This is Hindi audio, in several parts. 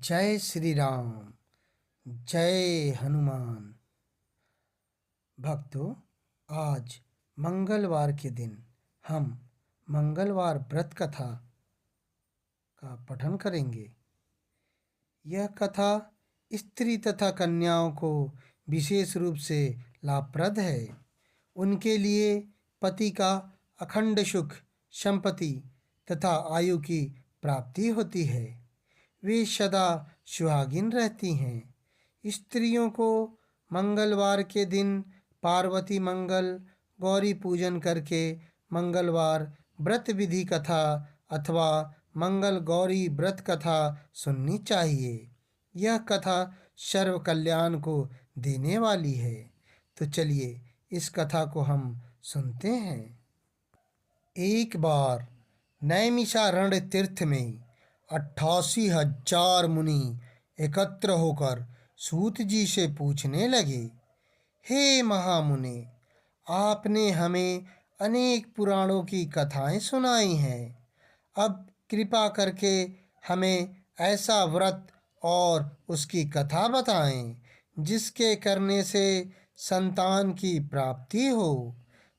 जय श्री राम। जय हनुमान। भक्तों, आज मंगलवार के दिन हम मंगलवार व्रत कथा का पठन करेंगे। यह कथा स्त्री तथा कन्याओं को विशेष रूप से लाभप्रद है। उनके लिए पति का अखंड सुख, संपत्ति तथा आयु की प्राप्ति होती है। वे सदा सुहागिन रहती हैं। स्त्रियों को मंगलवार के दिन पार्वती मंगल, गौरी पूजन करके मंगलवार व्रत विधि कथा अथवा मंगल गौरी व्रत कथा सुननी चाहिए। यह कथा सर्व कल्याण को देने वाली है। तो चलिए इस कथा को हम सुनते हैं। एक बार नैमिषारण्य तीर्थ में 88,000 मुनि एकत्र होकर सूत जी से पूछने लगे, हे महामुने, आपने हमें अनेक पुराणों की कथाएं सुनाई हैं। अब कृपा करके हमें ऐसा व्रत और उसकी कथा बताएं जिसके करने से संतान की प्राप्ति हो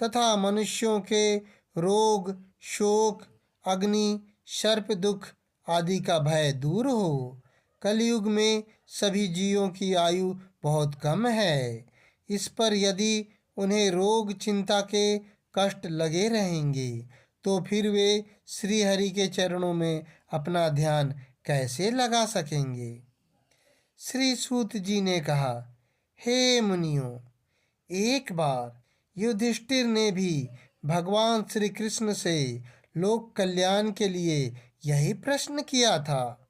तथा मनुष्यों के रोग, शोक, अग्नि, सर्प दुख आदि का भय दूर हो। कलयुग में सभी जीवों की आयु बहुत कम है। इस पर यदि उन्हें रोग चिंता के कष्ट लगे रहेंगे तो फिर वे श्री हरि के चरणों में अपना ध्यान कैसे लगा सकेंगे। श्री सूत जी ने कहा, हे मुनियों, एक बार युधिष्ठिर ने भी भगवान श्री कृष्ण से लोक कल्याण के लिए यही प्रश्न किया था।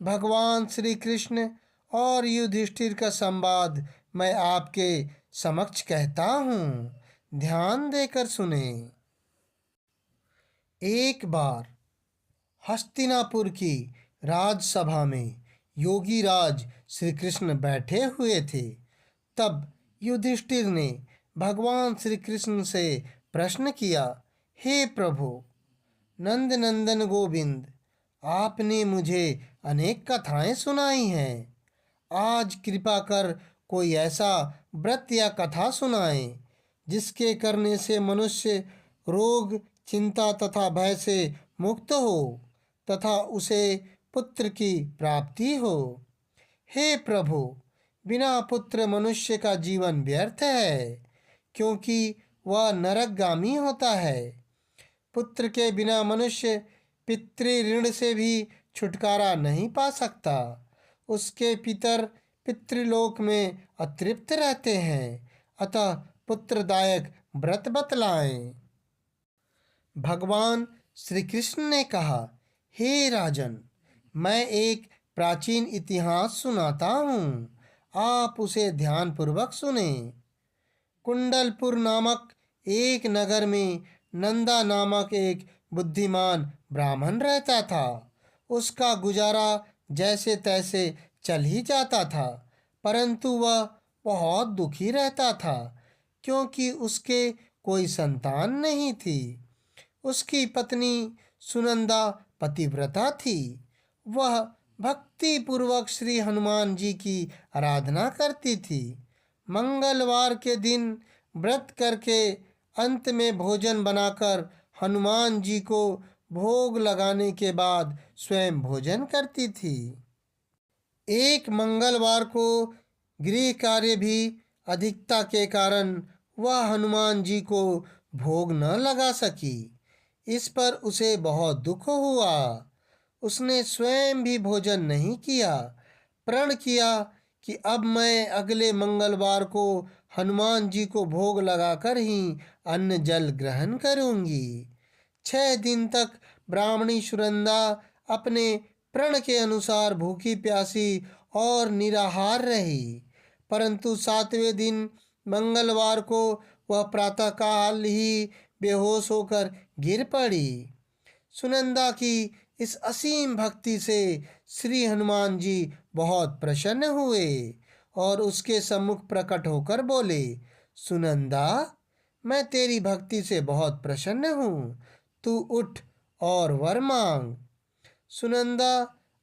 भगवान श्री कृष्ण और युधिष्ठिर का संवाद मैं आपके समक्ष कहता हूँ, ध्यान देकर सुने। एक बार हस्तिनापुर की राजसभा में योगी राज श्री कृष्ण बैठे हुए थे। तब युधिष्ठिर ने भगवान श्री कृष्ण से प्रश्न किया, हे प्रभु नंद नंदन गोविंद, आपने मुझे अनेक कथाएं सुनाई हैं। आज कृपा कर कोई ऐसा व्रत या कथा सुनाएं जिसके करने से मनुष्य रोग, चिंता तथा भय से मुक्त हो तथा उसे पुत्र की प्राप्ति हो। हे प्रभु, बिना पुत्र मनुष्य का जीवन व्यर्थ है, क्योंकि वह नरकगामी होता है। पुत्र के बिना मनुष्य पितृ से भी छुटकारा नहीं पा सकता। उसके पितर पितृलोक में अतृप्त रहते हैं। अतः पुत्रदायक व्रत बतलाएं। भगवान श्री कृष्ण ने कहा, हे राजन, मैं एक प्राचीन इतिहास सुनाता हूँ, आप उसे ध्यानपूर्वक सुने। कुंडलपुर नामक एक नगर में नंदा नामक एक बुद्धिमान ब्राह्मण रहता था। उसका गुजारा जैसे तैसे चल ही जाता था, परंतु वह बहुत दुखी रहता था क्योंकि उसके कोई संतान नहीं थी। उसकी पत्नी सुनंदा पतिव्रता थी। वह भक्ति पूर्वक श्री हनुमान जी की आराधना करती थी। मंगलवार के दिन व्रत करके अंत में भोजन बनाकर हनुमान जी को भोग लगाने के बाद स्वयं भोजन करती थी। एक मंगलवार को गृह कार्य भी अधिकता के कारण वह हनुमान जी को भोग न लगा सकी। इस पर उसे बहुत दुख हुआ। उसने स्वयं भी भोजन नहीं किया। प्रण किया कि अब मैं अगले मंगलवार को हनुमान जी को भोग लगाकर ही अन्न जल ग्रहण करूंगी। 6 दिन तक ब्राह्मणी सुनंदा अपने प्रण के अनुसार भूखी प्यासी और निराहार रही, परंतु 7वें दिन मंगलवार को वह प्रातःकाल ही बेहोश होकर गिर पड़ी। सुनंदा की इस असीम भक्ति से श्री हनुमान जी बहुत प्रसन्न हुए और उसके सम्मुख प्रकट होकर बोले, सुनंदा, मैं तेरी भक्ति से बहुत प्रसन्न हूँ, तू उठ और वर मांग। सुनंदा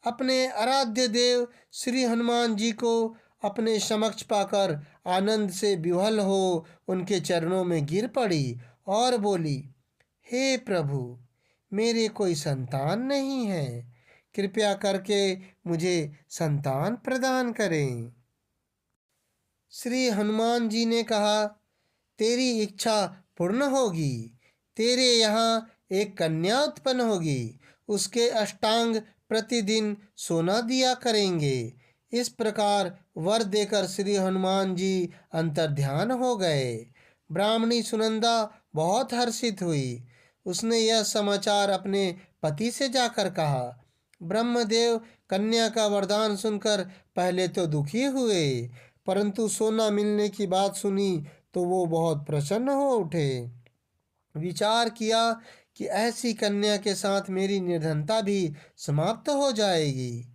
अपने आराध्य देव श्री हनुमान जी को अपने समक्ष पाकर आनंद से विह्वल हो उनके चरणों में गिर पड़ी और बोली, हे प्रभु, मेरे कोई संतान नहीं है, कृपया करके मुझे संतान प्रदान करें। श्री हनुमान जी ने कहा, तेरी इच्छा पूर्ण होगी। तेरे यहाँ एक कन्या उत्पन्न होगी, उसके अष्टांग प्रतिदिन सोना दिया करेंगे। इस प्रकार वर देकर श्री हनुमान जी अंतर्ध्यान हो गए। ब्राह्मणी सुनंदा बहुत हर्षित हुई। उसने यह समाचार अपने पति से जाकर कहा। ब्रह्मदेव कन्या का वरदान सुनकर पहले तो दुखी हुए, परंतु सोना मिलने की बात सुनी तो वो बहुत प्रसन्न हो उठे। विचार किया कि ऐसी कन्या के साथ मेरी निर्धनता भी समाप्त हो जाएगी।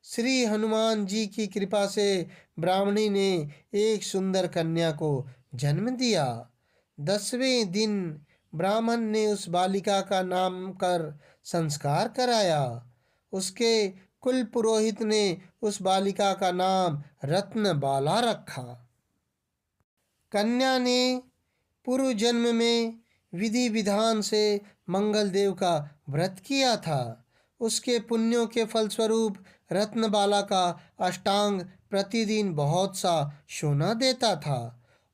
श्री हनुमान जी की कृपा से ब्राह्मणी ने एक सुंदर कन्या को जन्म दिया। 10वें दिन ब्राह्मण ने उस बालिका का नाम कर संस्कार कराया। उसके कुल पुरोहित ने उस बालिका का नाम रत्नबाला रखा। कन्या ने पूर्व जन्म में विधि विधान से मंगल देव का व्रत किया था। उसके पुण्यों के फलस्वरूप रत्नबाला का अष्टांग प्रतिदिन बहुत सा सोना देता था।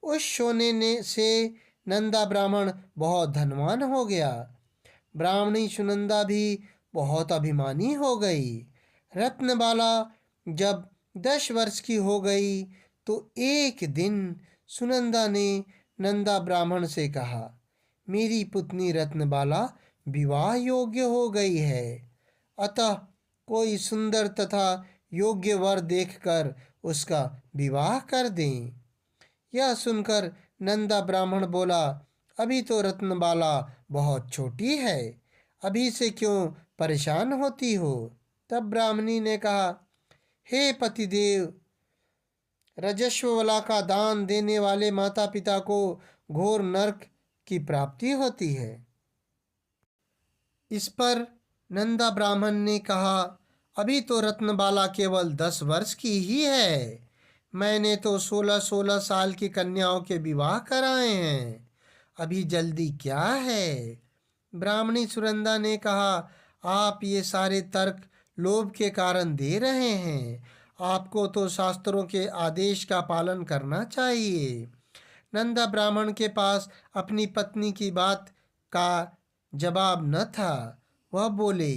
उस सोने ने से नंदा ब्राह्मण बहुत धनवान हो गया। ब्राह्मणी सुनंदा भी बहुत अभिमानी हो गई। रत्नबाला जब 10 वर्ष की हो गई तो एक दिन सुनंदा ने नंदा ब्राह्मण से कहा, मेरी पुत्री रत्नबाला विवाह योग्य हो गई है, अतः कोई सुंदर तथा योग्य वर देखकर उसका विवाह कर दें। यह सुनकर नंदा ब्राह्मण बोला, अभी तो रत्नबाला बहुत छोटी है, अभी से क्यों परेशान होती हो। तब ब्राह्मणी ने कहा, हे पतिदेव, रजस्वला का दान देने वाले माता पिता को घोर नरक की प्राप्ति होती है। इस पर नंदा ब्राह्मण ने कहा, अभी तो रत्नबाला केवल 10 वर्ष की ही है, मैंने तो 16-16 साल की कन्याओं के विवाह कराए हैं, अभी जल्दी क्या है। ब्राह्मणी सुनंदा ने कहा, आप ये सारे तर्क लोभ के कारण दे रहे हैं, आपको तो शास्त्रों के आदेश का पालन करना चाहिए। नंदा ब्राह्मण के पास अपनी पत्नी की बात का जवाब न था। वह बोले,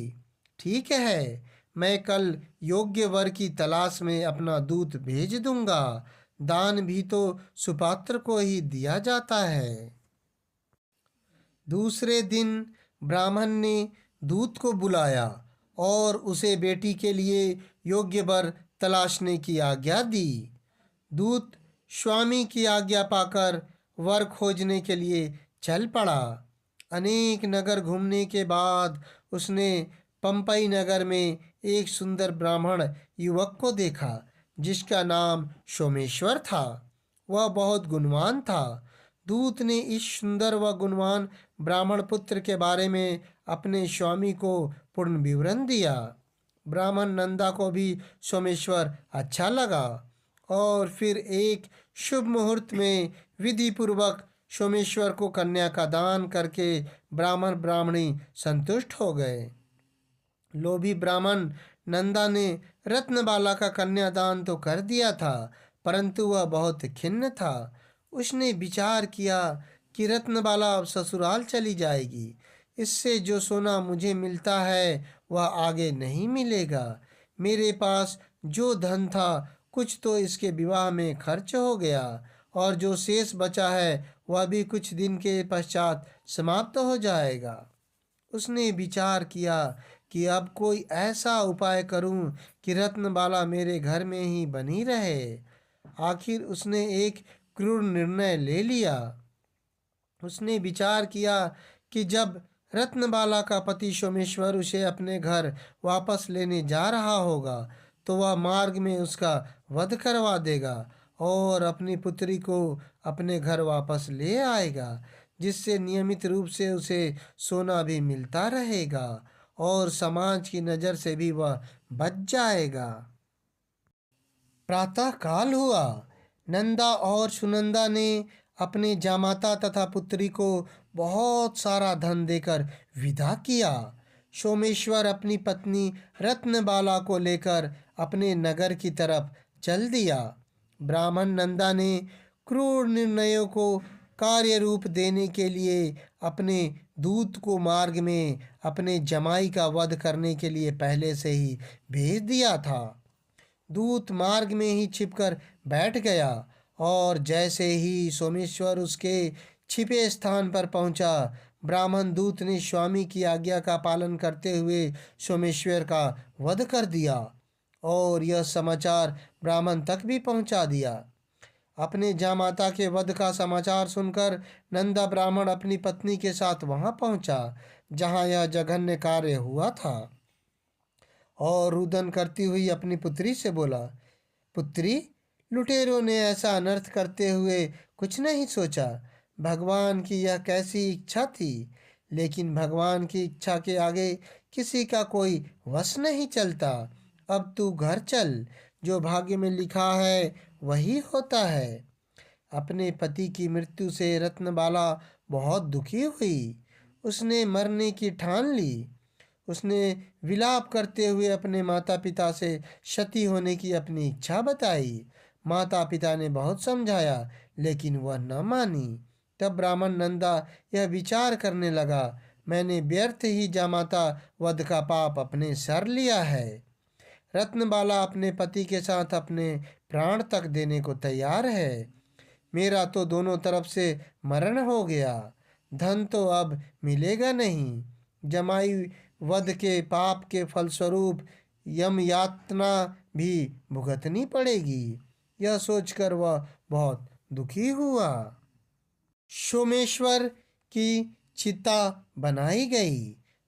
ठीक है, मैं कल योग्य वर की तलाश में अपना दूत भेज दूंगा। दान भी तो सुपात्र को ही दिया जाता है। दूसरे दिन ब्राह्मण ने दूत को बुलाया और उसे बेटी के लिए योग्य वर तलाशने की आज्ञा दी। दूत स्वामी की आज्ञा पाकर वर खोजने के लिए चल पड़ा। अनेक नगर घूमने के बाद उसने पंपई नगर में एक सुंदर ब्राह्मण युवक को देखा जिसका नाम सोमेश्वर था। वह बहुत गुणवान था। दूत ने इस सुंदर व गुणवान ब्राह्मण पुत्र के बारे में अपने स्वामी को पूर्ण विवरण दिया। ब्राह्मण नंदा को भी सोमेश्वर अच्छा लगा और फिर एक शुभ मुहूर्त में विधि पूर्वक सोमेश्वर को कन्या का दान करके ब्राह्मण ब्राह्मणी संतुष्ट हो गए। लोभी ब्राह्मण नंदा ने रत्नबाला का कन्यादान तो कर दिया था, परंतु वह बहुत खिन्न था। उसने विचार किया कि रत्नबाला अब ससुराल चली जाएगी, इससे जो सोना मुझे मिलता है वह आगे नहीं मिलेगा। मेरे पास जो धन था कुछ तो इसके विवाह में खर्च हो गया और जो शेष बचा है वह भी कुछ दिन के पश्चात समाप्त हो जाएगा। उसने विचार किया कि अब कोई ऐसा उपाय करूं कि रत्नबाला मेरे घर में ही बनी रहे। आखिर उसने एक क्रूर निर्णय ले लिया। उसने विचार किया कि जब रत्नबाला का पति सोमेश्वर उसे अपने घर वापस लेने जा रहा होगा तो वह मार्ग में उसका वध करवा देगा और अपनी पुत्री को अपने घर वापस ले आएगा, जिससे नियमित रूप से उसे सोना भी मिलता रहेगा और समाज की नज़र से भी वह बच जाएगा। प्रातः काल हुआ। नंदा और सुनंदा ने अपने जामाता तथा पुत्री को बहुत सारा धन देकर विदा किया। सोमेश्वर अपनी पत्नी रत्नबाला को लेकर अपने नगर की तरफ चल दिया। ब्राह्मण नंदा ने क्रूर निर्णयों को कार्य रूप देने के लिए अपने दूत को मार्ग में अपने जमाई का वध करने के लिए पहले से ही भेज दिया था। दूत मार्ग में ही छिपकर बैठ गया और जैसे ही सोमेश्वर उसके छिपे स्थान पर पहुंचा, ब्राह्मण दूत ने स्वामी की आज्ञा का पालन करते हुए सोमेश्वर का वध कर दिया और यह समाचार ब्राह्मण तक भी पहुंचा दिया। अपने जामाता के वध का समाचार सुनकर नंदा ब्राह्मण अपनी पत्नी के साथ वहां पहुंचा जहां यह जघन्य कार्य हुआ था और रुदन करती हुई अपनी पुत्री से बोला, पुत्री, लुटेरों ने ऐसा अनर्थ करते हुए कुछ नहीं सोचा। भगवान की यह कैसी इच्छा थी, लेकिन भगवान की इच्छा के आगे किसी का कोई वश नहीं चलता। अब तू घर चल, जो भाग्य में लिखा है वही होता है। अपने पति की मृत्यु से रत्नबाला बहुत दुखी हुई। उसने मरने की ठान ली। उसने विलाप करते हुए अपने माता पिता से सती होने की अपनी इच्छा बताई। माता पिता ने बहुत समझाया, लेकिन वह न मानी। तब ब्राह्मण नंदा यह विचार करने लगा, मैंने व्यर्थ ही जामाता वध का पाप अपने सर लिया है। रत्नबाला अपने पति के साथ अपने प्राण तक देने को तैयार है। मेरा तो दोनों तरफ से मरण हो गया। धन तो अब मिलेगा नहीं। जमाई वध के पाप के फलस्वरूप यम यातना भी भुगतनी पड़ेगी। यह सोचकर वह बहुत दुखी हुआ। सोमेश्वर की चिता बनाई गई।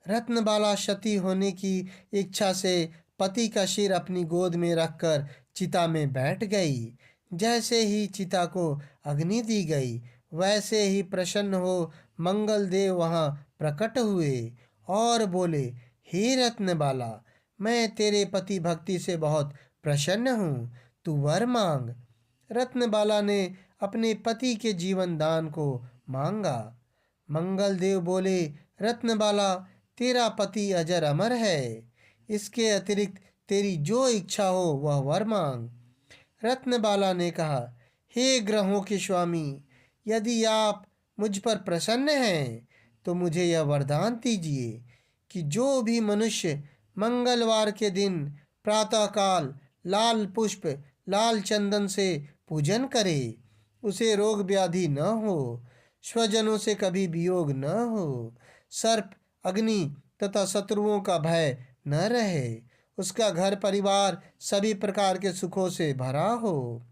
रत्नबाला सती होने की इच्छा से पति का सिर अपनी गोद में रखकर चिता में बैठ गई। जैसे ही चिता को अग्नि दी गई, वैसे ही प्रसन्न हो मंगल देव वहां प्रकट हुए और बोले, हे रत्नबाला, मैं तेरे पति भक्ति से बहुत प्रसन्न हूँ, तू वर मांग। रत्नबाला ने अपने पति के जीवन दान को मांगा। मंगल देव बोले, रत्नबाला, तेरा पति अजर अमर है। इसके अतिरिक्त तेरी जो इच्छा हो वह वर मांग। रत्नबाला ने कहा, हे ग्रहों के स्वामी, यदि आप मुझ पर प्रसन्न हैं तो मुझे यह वरदान दीजिए कि जो भी मनुष्य मंगलवार के दिन प्रातःकाल लाल पुष्प लाल चंदन से पूजन करे, उसे रोग व्याधि न हो, स्वजनों से कभी वियोग न हो, सर्प अग्नि तथा शत्रुओं का भय न रहे, उसका घर परिवार सभी प्रकार के सुखों से भरा हो,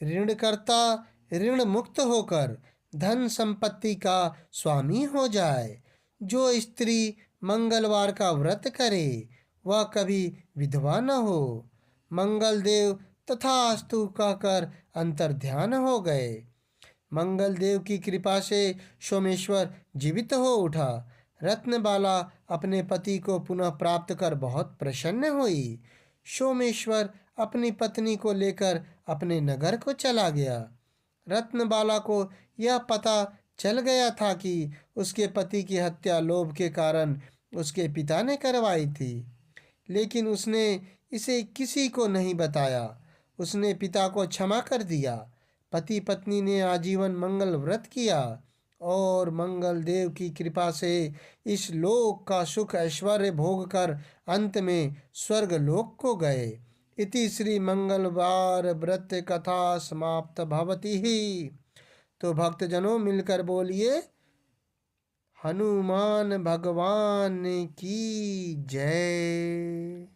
ऋणकर्ता ऋण मुक्त होकर धन संपत्ति का स्वामी हो जाए। जो स्त्री मंगलवार का व्रत करे वह कभी विधवा न हो। मंगल देव तथास्तु कहकर अंतर्ध्यान हो गए। मंगल देव की कृपा से सोमेश्वर जीवित हो उठा। रत्नबाला अपने पति को पुनः प्राप्त कर बहुत प्रसन्न हुई। सोमेश्वर अपनी पत्नी को लेकर अपने नगर को चला गया। रत्नबाला को यह पता चल गया था कि उसके पति की हत्या लोभ के कारण उसके पिता ने करवाई थी, लेकिन उसने इसे किसी को नहीं बताया। उसने पिता को क्षमा कर दिया। पति पत्नी ने आजीवन मंगल व्रत किया और मंगल देव की कृपा से इस लोक का सुख ऐश्वर्य भोग कर अंत में स्वर्ग लोक को गए। इति श्री मंगलवार व्रत कथा समाप्त भवति ही। तो भक्तजनों मिलकर बोलिए, हनुमान भगवान की जय।